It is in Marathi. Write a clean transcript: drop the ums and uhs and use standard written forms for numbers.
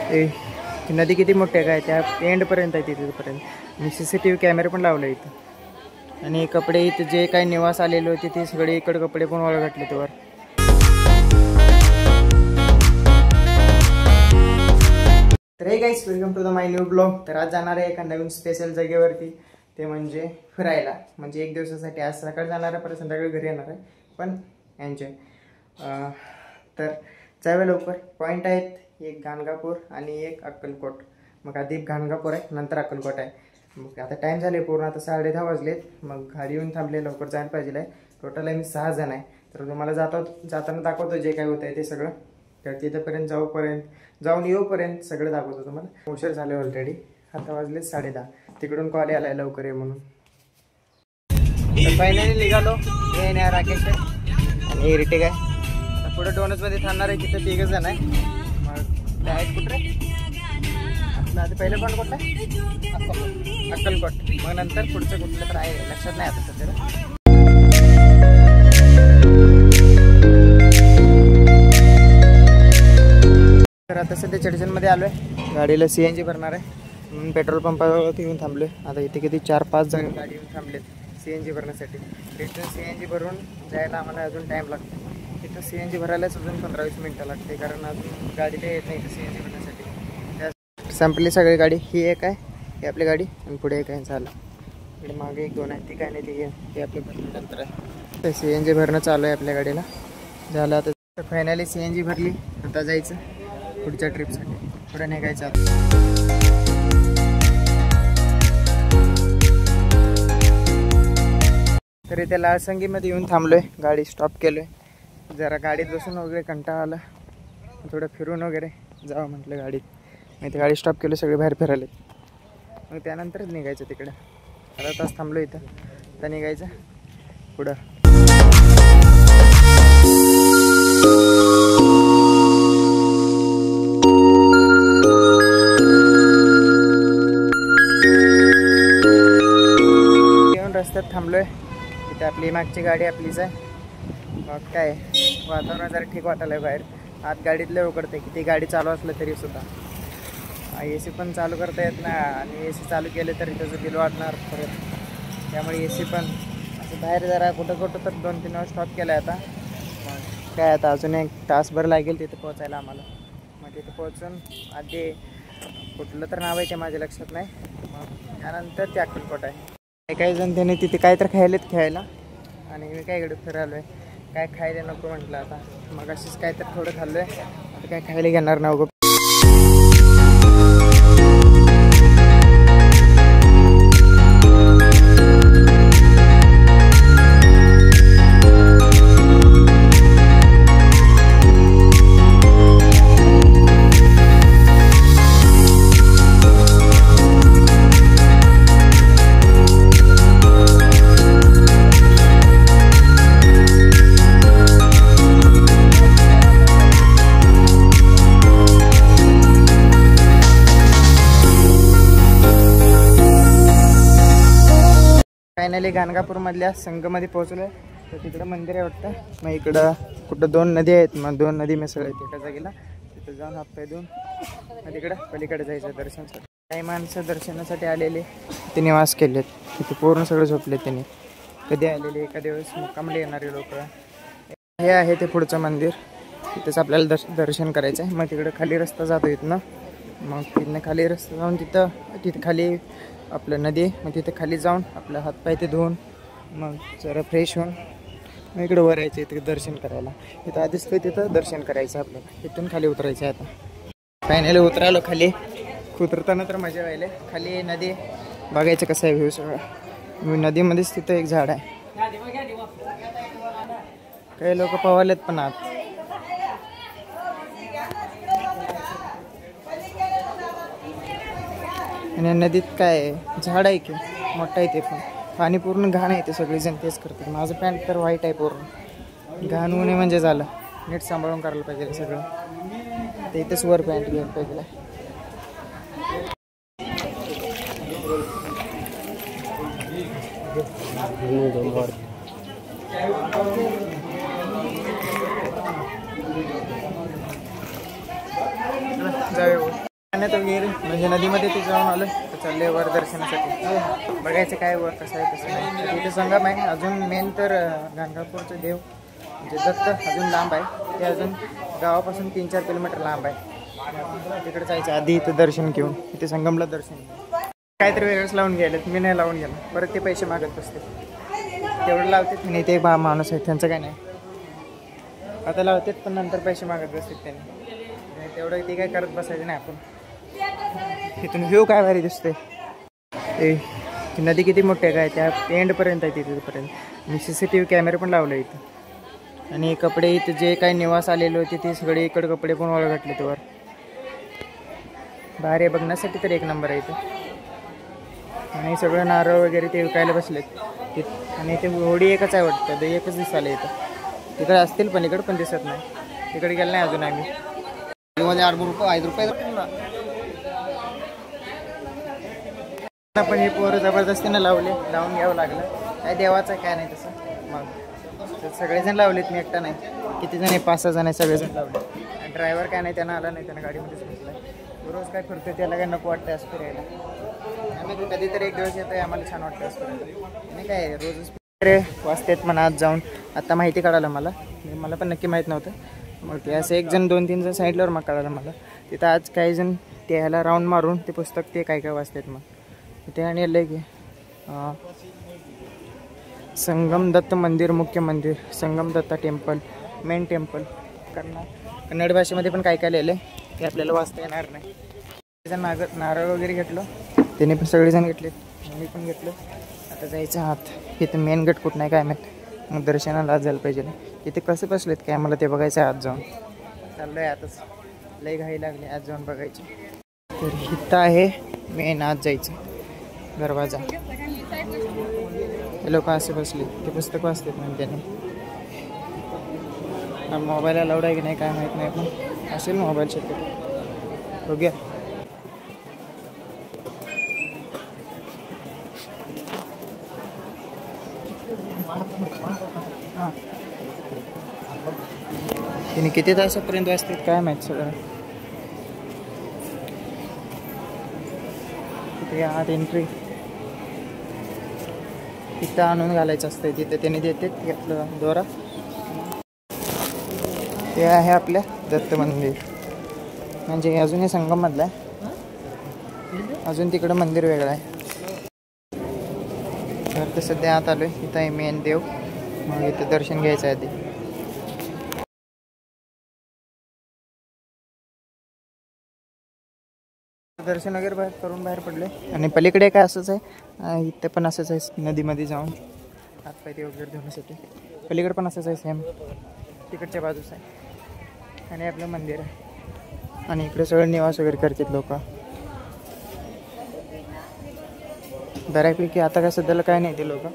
ती नदी किती मोठी आहे काय त्या एंडपर्यंत आहे तिथपर्यंत. आणि CCTV कॅमेरे पण लावले इथं. आणि कपडे इथे जे काही निवास आलेले होते ते सगळे इकडे कपडे पण वाळू घातले त्यावर. तर hey guys, welcome to the my new blog. तर आज जाणार आहे एका नवीन स्पेशल जागेवरती, ते म्हणजे फिरायला. म्हणजे एक दिवसासाठी. आज सकाळी जाणार आहे, परत संध्याकाळी घरी येणार आहे, पण एन्जॉय. तर जाऊया लवकर. पॉईंट आहेत एक गाणगापूर आणि एक अक्कलकोट. मग आधी गाणगापूर आहे, नंतर अक्कलकोट आहे. मग आता टाईम झाले पूर्ण, आता 10:30 वाजलेत. मग गाडी येऊन थांबले, लवकर जायला पाहिजे आहे. टोटल आम्ही 6 जण आहे. तर तुम्हाला जाताना दाखवतो जे काय होतं आहे ते सगळं. तर तिथंपर्यंत जाऊन येऊपर्यंत सगळं दाखवतो तुम्हाला. उशीर झाले ऑलरेडी, आता वाजले 10:30. तिकडून कॉल आलाय लवकर ये म्हणून. तर फायनली निघालो. हे नाही राकेश आहे आणि इरिटेक आहे. आता पुढे डोनसमध्ये थांबणार आहे, तिथं 3 जण आहे. मग डायरेक्ट कुठं आपलं आधी पहिलं पण कुठं आहे अक्कलकोट. मग नंतर पुढचं कुठलं तर आहे, लक्षात नाही आता सध्याला. तर आता सध्या चडचणमध्ये आलो आहे. गाडीला CNG भरणार आहे म्हणून पेट्रोल पंपावरती येऊन थांबलो आहे. आता इथे किती 4-5 जण गाडी येऊन थांबलेत CNG भरण्यासाठी. रिटर्न CNG भरून जायला आम्हाला अजून टाईम लागतो. तिथं CNG भरायलाच अजून 15-20 मिनटं लागते, कारण अजून गाडीला येत नाही इथं CNG भरण्यासाठी. त्या संपली सगळी गाडी. ही एक आहे, ही आपली गाडी, आणि पुढे एक आहे. झालं. इकडे मागे 1-2 आहे, ती काय नाही, ती आपली भरल्यानंतर आहे. तर CNG भरणं चालू आहे आपल्या गाडीला. झालं आता. फायनली CNG भरली. आता जायचं पुढच्या ट्रिपसाठी. पुढे निघायचं आता. तर इथे लालसंगीमध्ये येऊन थांबलोय. गाडी स्टॉप केलोय. जरा गाडीत बसून वगैरे कंटाळा आला, थोडं फिरून वगैरे जावं म्हटलं गाडीत. मग इथे गाडी स्टॉप केली, सगळे बाहेर फिरायले. मग त्यानंतरच निघायचं तिकडं. अर्धा तास थांबलो इथं. आता निघायचं पुढं. रस्त्यात थांबलोय. इथे आपली मागची गाडी आपलीच आहे. मग काय वातावरण जरा ठीक वाटायला बाहेर. आत गाडीतलं उकडते, किती गाडी चालू असलं तरी सुद्धा. AC पण चालू करता येत ना, आणि AC चालू केलं तरी त्याचं बिल वाढणार परत. त्यामुळे AC पण असं बाहेर जरा कुठं तर 2-3 वेळा स्टॉप केला आहे. आता मग काय, आता अजून 1 तासभर लागेल तिथे पोहोचायला आम्हाला. मग तिथे पोहोचून आधी कुठलं तर नाव आहे ते माझ्या लक्षात नाही. मग त्यानंतर ते अक्कलकोट आहे. काही जण त्याने तिथे काय तर खेळायला, आणि मी काय इकडे फिरायलो आहे. काय खायला नको म्हटलं. आता मग अशीच काय तर थोडं खाल्लो आहे. आता काय खायला घेणार ना. फायनली गाणगापूरमधल्या संगमध्ये पोहोचलो आहे. तर तिकडं मंदिर आहे वाटतं. मग इकडं कुठं 2 नदी आहेत. मग 2 नदी मिसळ आहेत एका जागेला. तिथं जाऊन हातपाय धुवून मग तिकडं पलीकडे जायचं दर्शनासाठी. काही माणसं दर्शनासाठी आलेले ते निवास केलेत. तिथे पूर्ण सगळं झोपलेत त्यांनी. कधी आलेले, एका दिवस मुक्कामला येणारे लोक. हे आहे ते पुढचं मंदिर. तिथंच आपल्याला दर्शन करायचं आहे. मग तिकडं खाली रस्ता जातो इथनं. मग तिथनं खाली रस्ता जाऊन तिथं खाली आपलं नदी. मग तिथे खाली जाऊन आपलं हातपाय ते धुवून मग जरा फ्रेश होऊन मग इकडं वर यायचं इथे दर्शन करायला. इथं आधीच ते तिथं दर्शन करायचं आपल्याला. इथून खाली उतरायचं आहे. आता फायनली उतरायलो खाली. उतरताना तर मजा व्हायला. खाली नदी बघायचं कसं आहे व्ह्यू सगळं. नदीमध्येच तिथं एक झाड आहे. काही लोक पवालेत पण आत. आणि नदीत काय झाड आहे की मोठं आहे ते पण. पाणी पूर्ण घाण आहे. ते सगळेजण तेच करतात. माझं पॅन्ट तर व्हाईट आहे पूर्ण. घाण होणे म्हणजे झालं. नीट सांभाळून करायला पाहिजे सगळं. ते इथेच वर पॅन्ट घ्यायला पाहिजे. जाऊया. पाण्यात वगैरे म्हणजे नदीमध्ये ते जाऊन आलो तर चालले वर दर्शनासाठी. बघायचं काय वर कसं आहे कसं नाही. तिथे संगम आहे. अजून मेन तर गाणगापूरचं देव म्हणजे दत्त अजून लांब आहे. ते अजून गावापासून 3-4 किलोमीटर लांब आहे. तिकडे जायचं आधी इथं दर्शन घेऊन इथे संगमला दर्शन काहीतरी वेगळंच लावून गेलेत. मी नाही लावून गेलो. परत ते पैसे मागत बसते. तेवढं लावतात नाही ते माणूस आहे त्यांचं काय नाही. आता लावतात पण नंतर पैसे मागत बसतात त्यांनी. तेवढं ते काय करत बसायचं नाही आपण. इथून व्ह्यू काय भारी दिसते. ती नदी किती मोठी आहे काय त्या एंडपर्यंत आहे तिथपर्यंत. मी CCTV कॅमेरे पण लावले इथं. आणि कपडे इथे जे काही निवास आलेले होते ते सगळे इकडे कपडे पण वळ घातले वर. भारी बघण्यासाठी तर एक नंबर आहे इथं. आणि सगळं नारळ वगैरे ते विकायला बसलेत. आणि ते होडी एकच आहे वाटतं. ते एकच दिसायला इथं. तिकडे असतील पण इकडे पण दिसत नाही. तिकडे गेलं नाही अजून आम्ही. 8 रुपये 5 रुपये पण हे पोरं जबरदस्तीनं लावून घ्यावं लागलं. काय देवाचं काय नाही तसं. मग सगळेजण लावलेत. मी एकटा नाही. किती जण आहे 5-6 जण आहे. सगळेजण लावले. आणि ड्रायव्हर काय नाही त्यांना आला नाही. त्यांना गाडीमध्येच बसला. रोज काय फिरतो त्याला काय नको वाटतं असं फिरायला. आम्ही कधीतरी एक दिवस येतो आहे. आम्हाला छान वाटतं असं फिरायला. आणि काय रोजच वाचतात म्हणा आज जाऊन. आता माहिती कळालं मला पण नक्की माहीत नव्हतं. मग ते असं 1 जण 2-3 जण सांगितल्यावर मग कळालं मला. तिथं आज काही जण ते ह्याला राऊंड मारून ते पुस्तक ते काय वाचतात. मग तिथे आणि आलं की संगम दत्त मंदिर मुख्य मंदिर Sangam Datta temple main temple Kannada भाषेमध्ये पण काय लिहिलं आहे ते आपल्याला वाचता येणार नाही. नारळ वगैरे घेतलं. त्याने पण सगळेजण घेतले. मी पण घेतलं. आता जायचं आत. इथं मेन गेट कुठं नाही काय माहीत. मग दर्शनाला आज जायला पाहिजे. इथे कसे बसलेत काय मला ते बघायचं आहे. आज जाऊन चाललं आहे. आताच लई घाई लागली आज जाऊन बघायची. तर इथं आहे मेन आज जायचं दरवाजा. हे लोक असे बसले ते पुस्तक वाचतात म्हणजे त्याने. मोबाईल अलाउड आहे की नाही काय माहीत नाही पण असेल मोबाईल शक्यतो. बघूया. तिने किती तासापर्यंत वाचतात काय माहीत सगळं. तिथे आत एंट्री तिथं आणून घालायचं असतं. तिथं त्याने देते घेतलं दोरा. ते आहे आपल्या दत्त मंदिर म्हणजे अजून हे संगममधलं आहे. अजून तिकडं मंदिर वेगळं आहे. तर ते सध्या आत आलो आहे. इथं आहे मेन देव. मग इथं दर्शन घ्यायचं आहे आधी. दर्शन वगैरे बाहेर पडले. आणि पलीकडे काय असंच आहे. इथं पण असंच आहे नदीमध्ये जाऊन हातपाय ते वगैरे धुण्यासाठी. पलीकडे पण असंच आहे सेम. तिकडच्या बाजूस आहे. आणि आपलं मंदिर आहे. आणि इकडे सगळं निवास वगैरे करतात लोक बऱ्यापैकी. आता काय सध्याला काय नाही ते लोक.